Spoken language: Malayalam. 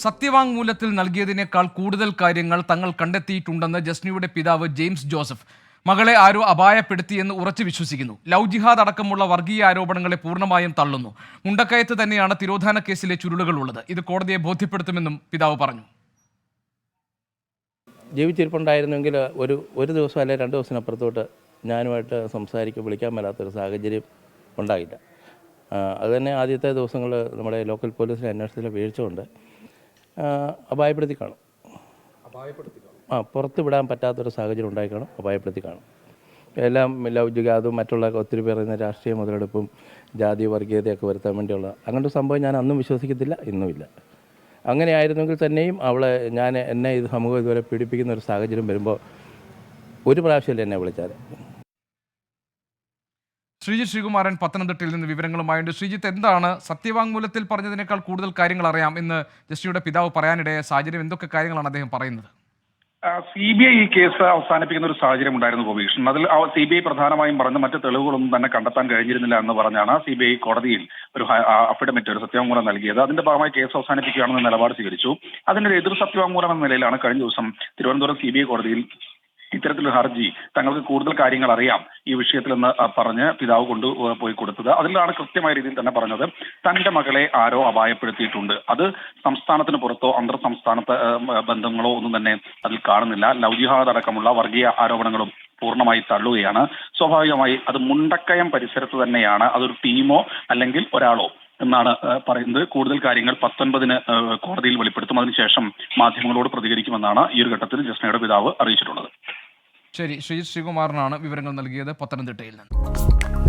സത്യവാങ്മൂലത്തിൽ നൽകിയതിനേക്കാൾ കൂടുതൽ കാര്യങ്ങൾ തങ്ങൾ കണ്ടെത്തിയിട്ടുണ്ടെന്ന് ജസ്നയുടെ പിതാവ് ജെയിംസ് ജോസഫ്. മകളെ ആരോ അപായപ്പെടുത്തിയെന്ന് ഉറച്ചു വിശ്വസിക്കുന്നു. ലവ് ജിഹാദ് അടക്കമുള്ള വർഗീയ ആരോപണങ്ങളെ പൂർണ്ണമായും തള്ളുന്നു. മുണ്ടക്കയത്ത് തന്നെയാണ് തിരോധാന കേസിലെ ചുരുളുകൾ ഉള്ളത്. ഇത് കോടതിയെ ബോധ്യപ്പെടുത്തുമെന്നും പിതാവ് പറഞ്ഞു. ജീവിച്ചിരിപ്പുണ്ടായിരുന്നെങ്കിൽ ഒരു ദിവസം അല്ലെങ്കിൽ 2 ദിവസത്തിനപ്പുറത്തോട്ട് ഞാനുമായിട്ട് വിളിക്കാൻ മേലാത്തൊരു സാഹചര്യം ഉണ്ടായില്ല. അതുതന്നെ ആദ്യത്തെ ദിവസങ്ങൾ നമ്മുടെ ലോക്കൽ പോലീസിലെ അന്വേഷണത്തിലെ വീഴ്ച കൊണ്ട് അപായപ്പെടുത്തി കാണും. പുറത്ത് വിടാൻ പറ്റാത്തൊരു സാഹചര്യം ഉണ്ടായിക്കാണും, അപായപ്പെടുത്തി കാണും. എല്ലാം ലവ് ജിഹാദും മറ്റുള്ള ഒത്തിരി പറയുന്ന രാഷ്ട്രീയ മുതലെടുപ്പും ജാതി വർഗീയതയൊക്കെ വരുത്താൻ വേണ്ടിയുള്ള അങ്ങനത്തെ സംഭവം ഞാൻ അന്നും വിശ്വസിക്കത്തില്ല, ഇന്നുമില്ല. അങ്ങനെ ആയിരുന്നെങ്കിൽ തന്നെയും എന്നെ ഇത് സമൂഹം ഇതുവരെ പീഡിപ്പിക്കുന്ന ഒരു സാഹചര്യം വരുമ്പോൾ ഒരു പ്രാവശ്യമല്ലേ എന്നെ വിളിച്ചാൽ. ശ്രീജിത്ത് ശ്രീകുമാരൻ പത്തനംതിട്ടയിൽ നിന്ന് വിവരങ്ങളുമായുണ്ട്. ശ്രീജിത്ത്, എന്താണ് സത്യവാങ്മൂലത്തിൽ പറഞ്ഞതിനേക്കാൾ കൂടുതൽ കാര്യങ്ങൾ അറിയാം എന്ന് ജസ്റ്റിയുടെ പിതാവ് പറയാനിടയായ സാഹചര്യം? എന്തൊക്കെ കാര്യങ്ങളാണ് അദ്ദേഹം പറയുന്നത്? CBI ഈ കേസ് അവസാനിപ്പിക്കുന്ന ഒരു സാഹചര്യം ഉണ്ടായിരുന്നു ഗോപീകൃഷ്ണൻ. അതിൽ CBI പ്രധാനമായും പറഞ്ഞ മറ്റ് തെളിവുകളൊന്നും തന്നെ കണ്ടെത്താൻ കഴിഞ്ഞിരുന്നില്ല എന്ന് പറഞ്ഞാണ് CBI കോടതിയിൽ ഒരു അഫിഡവിറ്റ്, ഒരു സത്യവാങ്മൂലം നൽകിയത്. അതിന്റെ ഭാഗമായി കേസ് അവസാനിപ്പിക്കുകയാണെന്ന് നിലപാട് സ്വീകരിച്ചു. അതിന്റെ ഒരു എതിർ സത്യവാങ്മൂലം എന്ന നിലയിലാണ് കഴിഞ്ഞ ദിവസം തിരുവനന്തപുരം CBI കോടതിയിൽ ഇത്തരത്തിലൊരു ഹർജി തങ്ങൾക്ക് കൂടുതൽ കാര്യങ്ങൾ അറിയാം ഈ വിഷയത്തിൽ എന്ന് പറഞ്ഞ് പിതാവ് കൊണ്ടുപോയി കൊടുത്തത്. അതിലാണ് കൃത്യമായ രീതിയിൽ തന്നെ പറഞ്ഞത് തന്റെ മകളെ ആരോ അപായപ്പെടുത്തിയിട്ടുണ്ട്. അത് സംസ്ഥാനത്തിന് പുറത്തോ അന്തർ സംസ്ഥാനത്തെ ബന്ധങ്ങളോ ഒന്നും തന്നെ അതിൽ കാണുന്നില്ല. ലവ് ജിഹാദ് അടക്കമുള്ള വർഗീയ ആരോപണങ്ങളും പൂർണ്ണമായി തള്ളുകയാണ്. സ്വാഭാവികമായി അത് മുണ്ടക്കയം പരിസരത്ത് തന്നെയാണ്. അതൊരു ടീമോ അല്ലെങ്കിൽ ഒരാളോ എന്നാണ് പറയുന്നത്. കൂടുതൽ കാര്യങ്ങൾ 19-ന് കോടതിയിൽ വെളിപ്പെടുത്തും. അതിനുശേഷം മാധ്യമങ്ങളോട് പ്രതികരിക്കുമെന്നാണ് ഈ ഒരു ഘട്ടത്തിൽ ജസ്നയുടെ പിതാവ് അറിയിച്ചിട്ടുള്ളത്. ശരി, ശ്രീജിത്ത് ശ്രീകുമാരനാണ് വിവരങ്ങൾ നൽകിയത് പത്തനംതിട്ടയിൽ നിന്ന്.